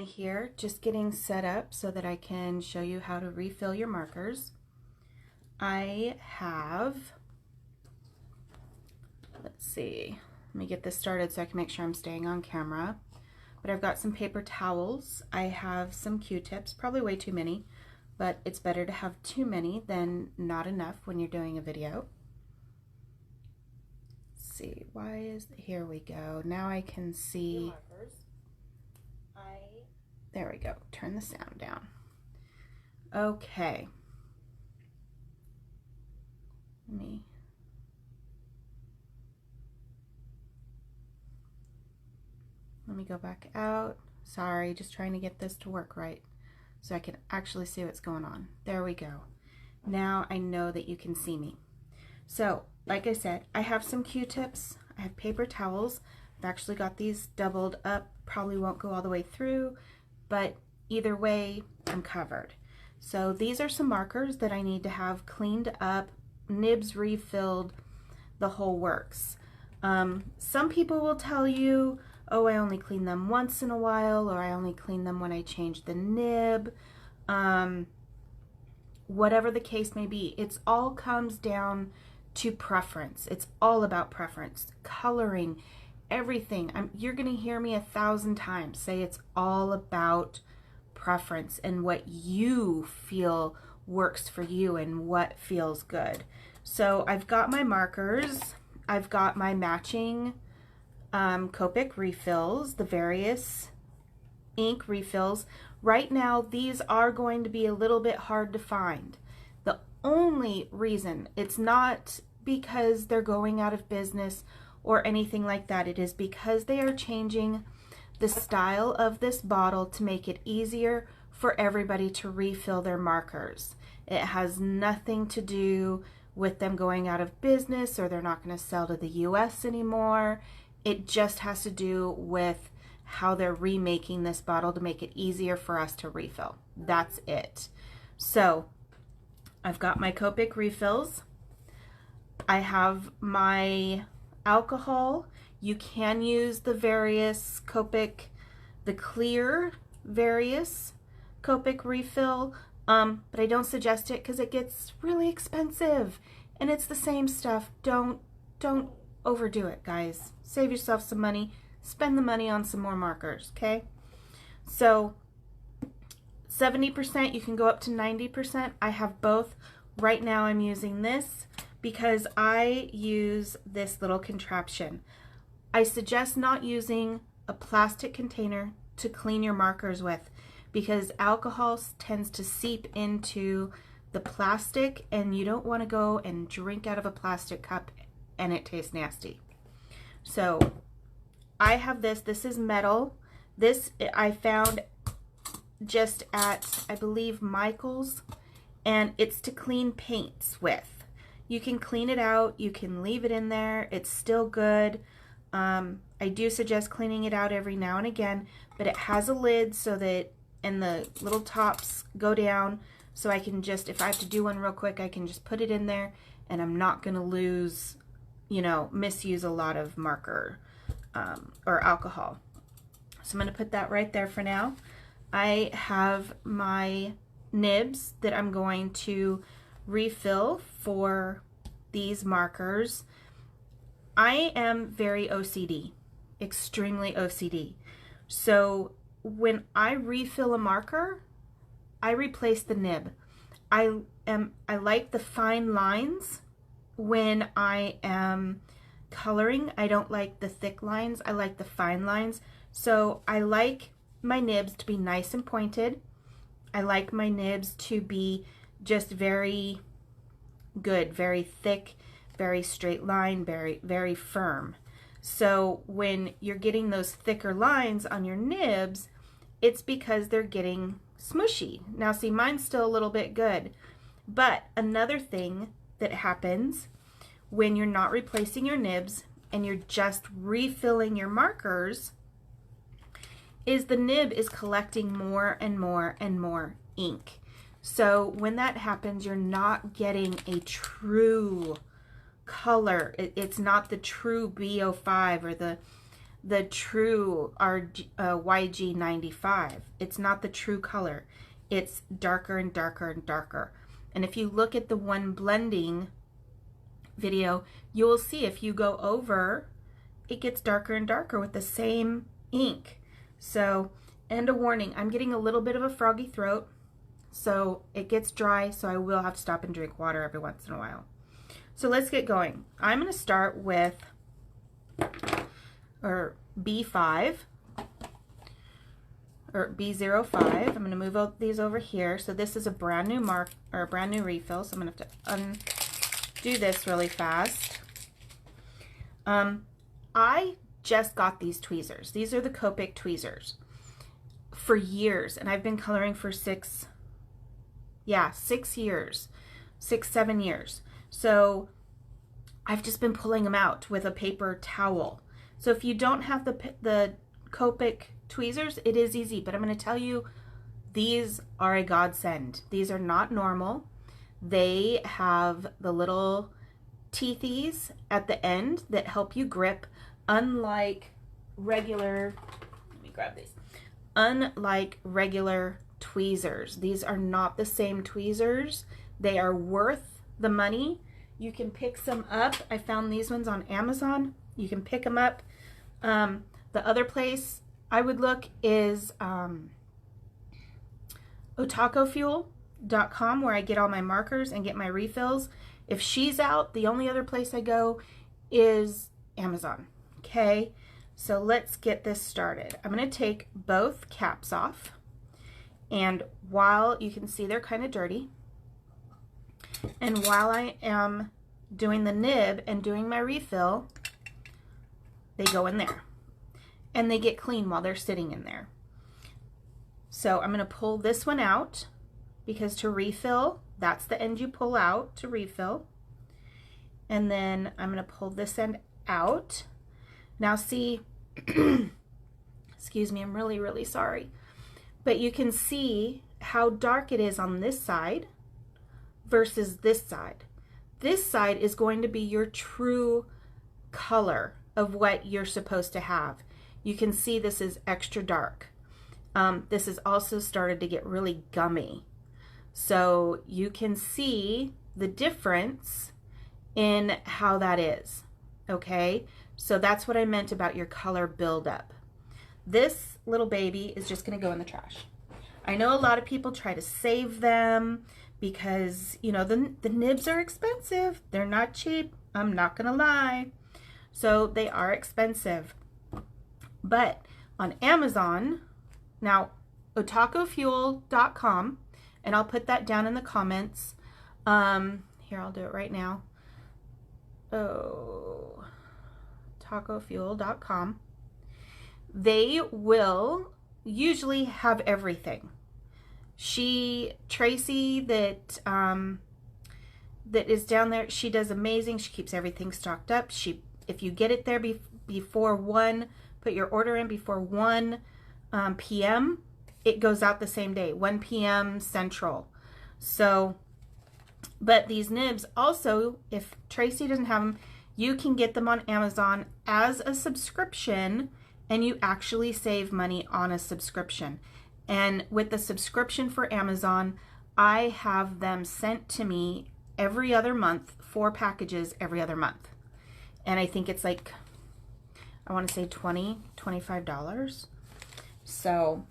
here, just getting set up so that I can show you how to refill your markers. I have, let's see, let me get this started so I can make sure I'm staying on camera. But I've got some paper towels. I have some Q-tips, probably way too many, but it's better to have too many than not enough when you're doing a video. Let's see, here we go. Now I can see. There we go. Turn the sound down. Okay. Let me go back out. Sorry, just trying to get this to work right so I can actually see what's going on. There we go. Now I know that you can see me. So, like I said, I have some Q-tips. I have paper towels. I've actually got these doubled up. Probably won't go all the way through, but either way, I'm covered. So these are some markers that I need to have cleaned up, nibs refilled, the whole works. Some people will tell you, oh, I only clean them once in a while, or I only clean them when I change the nib. Whatever the case may be, it all comes down to preference. It's all about preference, coloring, everything. You're going to hear me 1,000 times say it's all about preference and what you feel works for you and what feels good. So I've got my markers. I've got my matching Copic refills, the various ink refills. Right now, these are going to be a little bit hard to find. The only reason, it's not because they're going out of business or anything like that. It is because they are changing the style of this bottle to make it easier for everybody to refill their markers. It has nothing to do with them going out of business or they're not going to sell to the US anymore. It just has to do with how they're remaking this bottle to make it easier for us to refill. That's it. So I've got my Copic refills. I have my alcohol. You can use the various Copic, the clear various Copic refill, but I don't suggest it because it gets really expensive and it's the same stuff. Don't overdo it, guys. Save yourself some money. Spend the money on some more markers, okay? So 70%, you can go up to 90%. I have both. Right now I'm using this because I use this little contraption. I suggest not using a plastic container to clean your markers with because alcohol tends to seep into the plastic and you don't want to go and drink out of a plastic cup and it tastes nasty. So I have this. This is metal. This I found just at, I believe, Michael's, and it's to clean paints with. You can clean it out. You can leave it in there. It's still good. I do suggest cleaning it out every now and again, but it has a lid so that, and the little tops go down so I can just, if I have to do one real quick, I can just put it in there and I'm not going to lose, you know, misuse a lot of marker or alcohol. So I'm going to put that right there for now. I have my nibs that I'm going to refill for these markers. I am very OCD, extremely OCD. So when I refill a marker, I replace the nib. I like the fine lines when I am coloring. I don't like the thick lines. I like the fine lines. So I like my nibs to be nice and pointed. I like my nibs to be just very good, very thick, very straight line, very firm. So when you're getting those thicker lines on your nibs, it's because they're getting smushy. Now see, mine's still a little bit good. But another thing that happens when you're not replacing your nibs and you're just refilling your markers is the nib is collecting more and more and more ink. So when that happens, you're not getting a true color. It's not the true B05 or the the true YG95. It's not the true color. It's darker and darker and darker. And if you look at the one blending video, you will see if you go over, it gets darker and darker with the same ink. So, and a warning, I'm getting a little bit of a froggy throat, so it gets dry, so I will have to stop and drink water every once in a while. So let's get going. I'm going to start with B5 or B05. I'm going to move these over here. So this is a brand new brand new refill. So I'm going to have to undo this really fast. I just got these tweezers. These are the Copic Tweezers for years, and I've been coloring for 6 years, 7 years. So I've just been pulling them out with a paper towel. So if you don't have the Copic Tweezers, it is easy, but I'm going to tell you, these are a godsend. These are not normal. They have the little teethies at the end that help you grip, unlike regular, let me grab these, unlike regular tweezers. These are not the same tweezers. They are worth the money. You can pick some up. I found these ones on Amazon. You can pick them up. The other place I would look is otacofuel.com, where I get all my markers and get my refills. If she's out, the only other place I go is Amazon. Okay, so let's get this started. I'm going to take both caps off, and while you can see they're kind of dirty, and while I am doing the nib and doing my refill, they go in there and they get clean while they're sitting in there. So I'm going to pull this one out, because to refill, that's the end you pull out to refill. And then I'm going to pull this end out. Now see, excuse me, I'm really, really sorry, but you can see how dark it is on this side versus this side. This side is going to be your true color of what you're supposed to have. You can see this is extra dark. This has also started to get really gummy. So you can see the difference in how that is. Okay, so that's what I meant about your color buildup. This little baby is just going to go in the trash. I know a lot of people try to save them because, you know, the nibs are expensive. They're not cheap. I'm not going to lie. So they are expensive. But on Amazon, now otacofuel.com, and I'll put that down in the comments. Here, I'll do it right now. Otacofuel.com. They will usually have everything. Tracy that is down there, she does amazing. She keeps everything stocked up. If you get it there before 1, put your order in before 1 p.m., it goes out the same day, 1 p.m. Central. So, but these nibs also, if Tracy doesn't have them, you can get them on Amazon as a subscription, and you actually save money on a subscription. And with the subscription for Amazon, I have them sent to me every other month, 4 packages every other month. And I think it's like, I want to say $20, $25. So,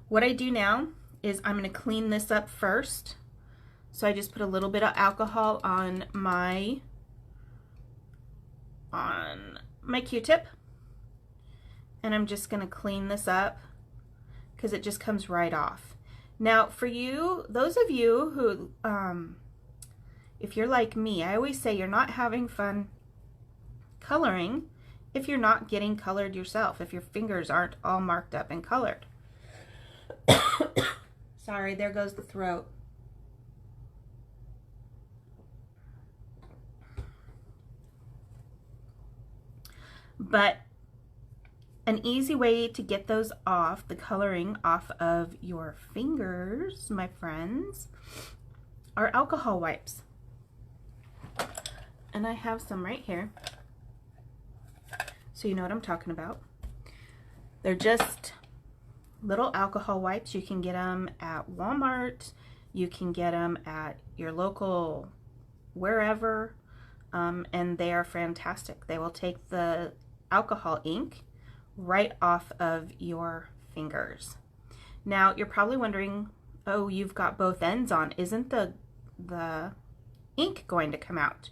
what I do now is I'm going to clean this up first. So I just put a little bit of alcohol on my Q-tip, and I'm just going to clean this up because it just comes right off. Now for you, those of you who, if you're like me, I always say you're not having fun coloring if you're not getting colored yourself, if your fingers aren't all marked up and colored. Sorry, there goes the throat. But an easy way to get those off, the coloring off of your fingers, my friends, are alcohol wipes. And I have some right here. so you know what I'm talking about. They're just little alcohol wipes. You can get them at Walmart. You can get them at your local wherever, and they are fantastic. They will take the alcohol ink right off of your fingers. Now you're probably wondering, oh, you've got both ends on. Isn't the ink going to come out?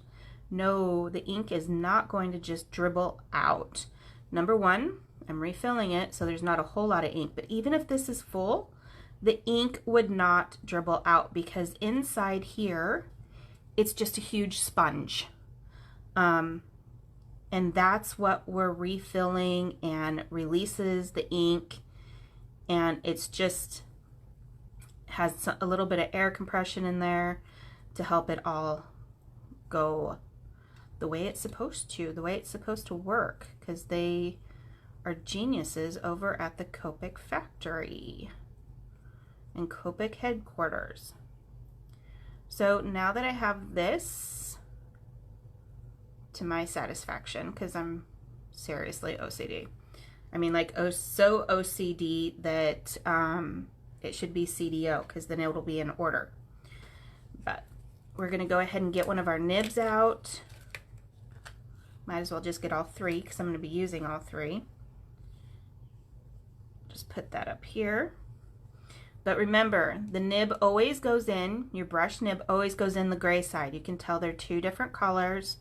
No, the ink is not going to just dribble out. Number one, I'm refilling it, so there's not a whole lot of ink, but even if this is full, the ink would not dribble out because inside here, it's just a huge sponge. And that's what we're refilling and releases the ink, and it's just has a little bit of air compression in there to help it all go the way it's supposed to, the way it's supposed to work, because they are geniuses over at the Copic factory and Copic headquarters. So now that I have this to my satisfaction, because I'm seriously OCD. I mean, like, oh, so OCD that it should be CDO, because then it will be in order. But we're going to go ahead and get one of our nibs out. Might as well just get all three, because I'm going to be using all three. Just put that up here. But remember, the nib always goes in, your brush nib always goes in the gray side. You can tell they're two different colors.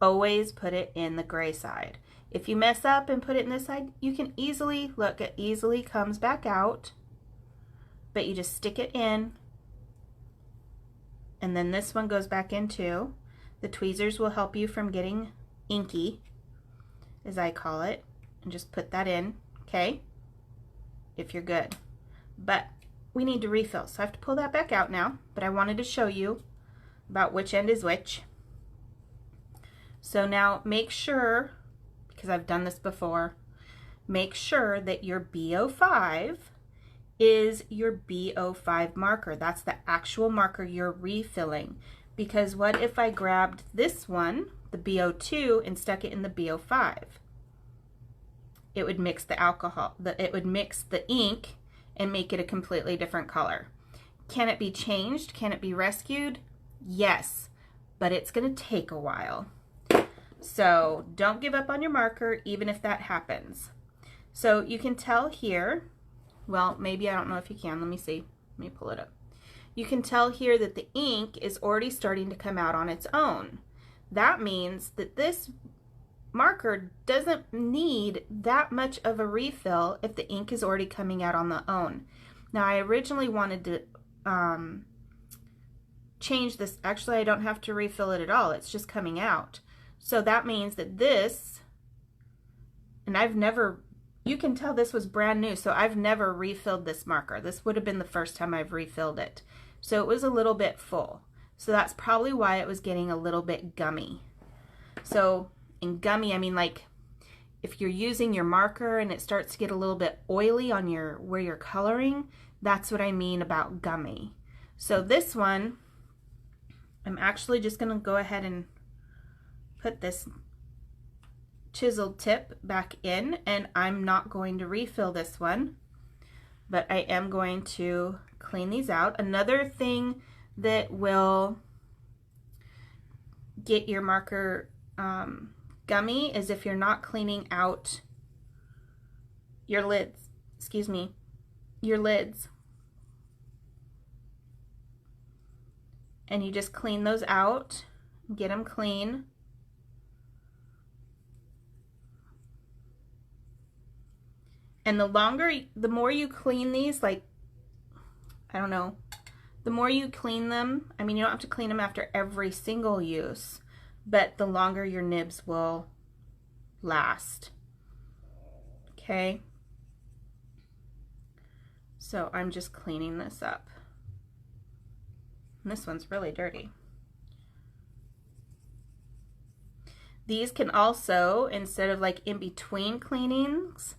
Always put it in the gray side. If you mess up and put it in this side, you can easily, look, it easily comes back out. But you just stick it in. And then this one goes back in too. The tweezers will help you from getting inky, as I call it. And just put that in, okay? If you're good. But we need to refill, so I have to pull that back out now, but I wanted to show you about which end is which. So now make sure, because I've done this before, make sure that your B05 is your B05 marker. That's the actual marker you're refilling. Because what if I grabbed this one, the B02, and stuck it in the B05? It would mix the alcohol, it would mix the ink and make it a completely different color. Can it be changed? Can it be rescued? Yes, but it's going to take a while. So don't give up on your marker, even if that happens. So you can tell here, well, maybe, I don't know if you can, let me see, let me pull it up. You can tell here that the ink is already starting to come out on its own. That means that this marker doesn't need that much of a refill if the ink is already coming out on the own. Now I originally wanted to change this. Actually, I don't have to refill it at all. It's just coming out. So that means that this, and I've never, you can tell this was brand new, so I've never refilled this marker. This would have been the first time I've refilled it. So it was a little bit full. So that's probably why it was getting a little bit gummy. So in gummy, I mean, like, if you're using your marker and it starts to get a little bit oily on your, where you're coloring, that's what I mean about gummy. So this one, I'm actually just going to go ahead and put this chiseled tip back in, and I'm not going to refill this one, but I am going to clean these out. Another thing that will get your marker gummy is if you're not cleaning out your lids, your lids. And you just clean those out, get them clean. And the more you clean these, like, I don't know, the more you clean them, I mean, you don't have to clean them after every single use, but the longer your nibs will last. Okay? So I'm just cleaning this up. And this one's really dirty. These can also, instead of like in between cleanings,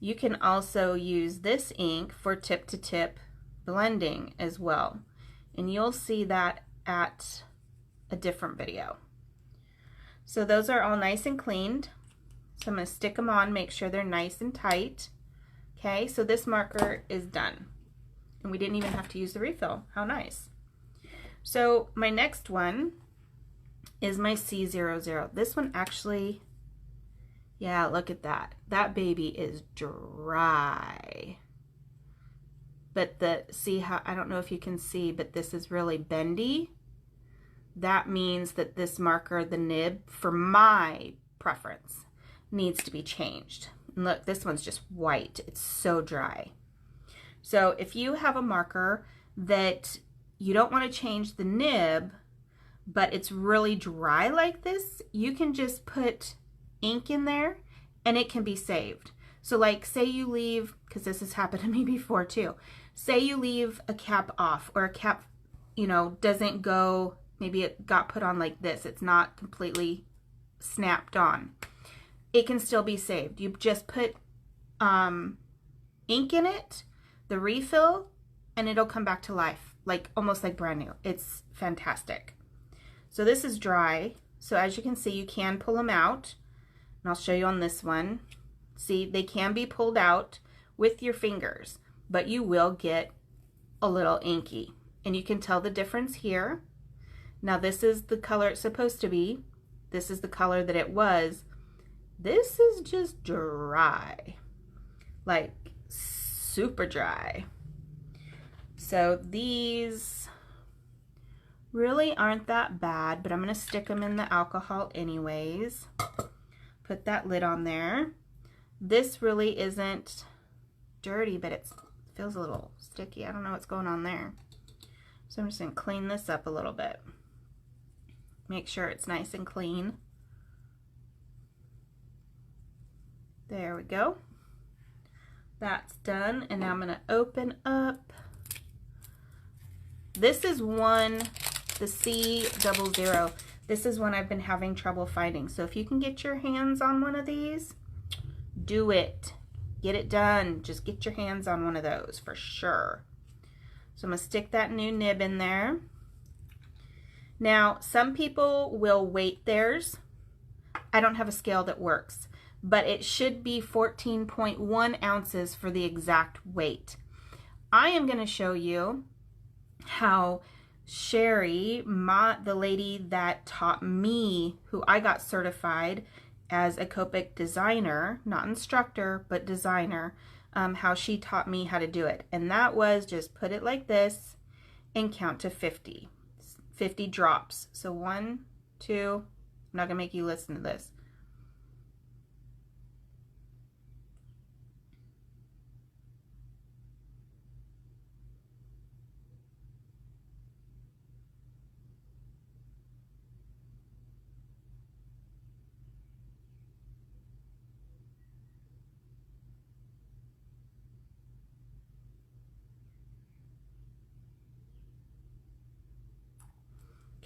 you can also use this ink for tip-to-tip blending as well. And you'll see that at a different video. So those are all nice and cleaned. So I'm going to stick them on, make sure they're nice and tight. Okay, so this marker is done. And we didn't even have to use the refill. How nice. So my next one is my C00. This one actually, yeah, look at that. That baby is dry. But see how, I don't know if you can see, but this is really bendy. That means that this marker, the nib, for my preference, needs to be changed. And look, this one's just white. It's so dry. So if you have a marker that you don't want to change the nib, but it's really dry like this, you can just put ink in there and it can be saved. So like say you leave, because this has happened to me before too, say you leave a cap off, or a cap, you know, doesn't go, maybe it got put on like this, it's not completely snapped on. It can still be saved. You just put ink in it, the refill, and it'll come back to life, like almost like brand new. It's fantastic. So this is dry. So as you can see, you can pull them out, and I'll show you on this one. See, they can be pulled out with your fingers, but you will get a little inky, and you can tell the difference here. Now this is the color it's supposed to be. This is the color that it was. This is just dry, like super dry. So these really aren't that bad, but I'm going to stick them in the alcohol anyways. Put that lid on there. This really isn't dirty, but it feels a little sticky. I don't know what's going on there. So I'm just going to clean this up a little bit. Make sure it's nice and clean. There we go. That's done, and now I'm going to open up. This is one, the C00. This is one I've been having trouble finding. So if you can get your hands on one of these, do it. Get it done. Just get your hands on one of those for sure. So I'm going to stick that new nib in there. Now, some people will weight theirs. I don't have a scale that works, but it should be 14.1 ounces for the exact weight. I am going to show you how Sherry, the lady that taught me, who I got certified as a Copic designer, not instructor, but designer, how she taught me how to do it. And that was just put it like this and count to 50. 50 drops. So 1, 2, I'm not going to make you listen to this.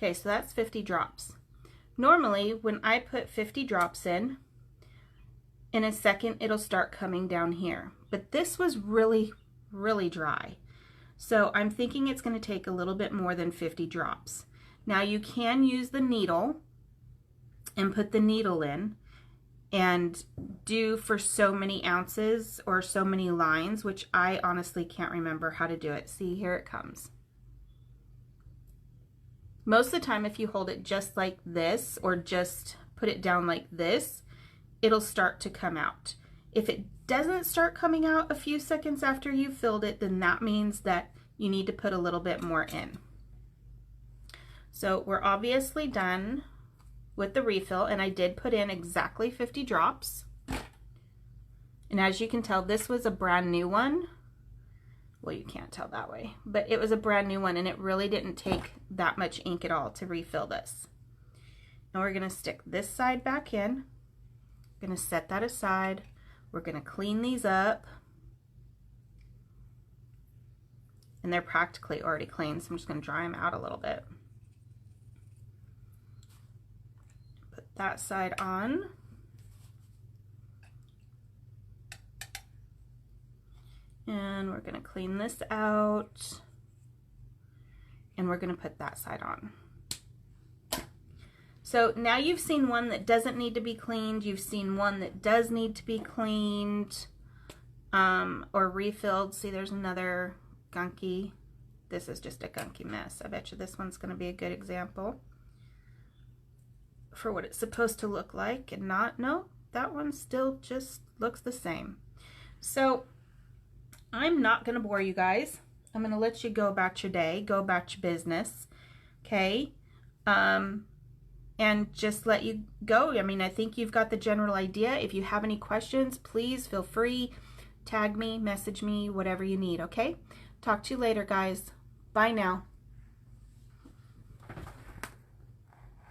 Okay, so that's 50 drops. Normally, when I put 50 drops in a second, it'll start coming down here. But this was really, really dry. So I'm thinking it's going to take a little bit more than 50 drops. Now you can use the needle and put the needle in and do for so many ounces or so many lines, which I honestly can't remember how to do it. See, here it comes. Most of the time, if you hold it just like this or just put it down like this, it'll start to come out. If it doesn't start coming out a few seconds after you filled it, then that means that you need to put a little bit more in. So we're obviously done with the refill, and I did put in exactly 50 drops. And as you can tell, this was a brand new one. Well, you can't tell that way, but it was a brand new one, and it really didn't take that much ink at all to refill this. Now we're going to stick this side back in. I'm going to set that aside. We're going to clean these up. And they're practically already clean, so I'm just going to dry them out a little bit. Put that side on. And we're going to clean this out, and we're going to put that side on. So now you've seen one that doesn't need to be cleaned. You've seen one that does need to be cleaned or refilled. See, there's another gunky. This is just a gunky mess. I bet you this one's going to be a good example for what it's supposed to look like and not. No, that one still just looks the same. So I'm not going to bore you guys. I'm going to let you go about your day, go about your business, okay? And just let you go. I mean, I think you've got the general idea. If you have any questions, please feel free. Tag me, message me, whatever you need, okay? Talk to you later, guys. Bye now.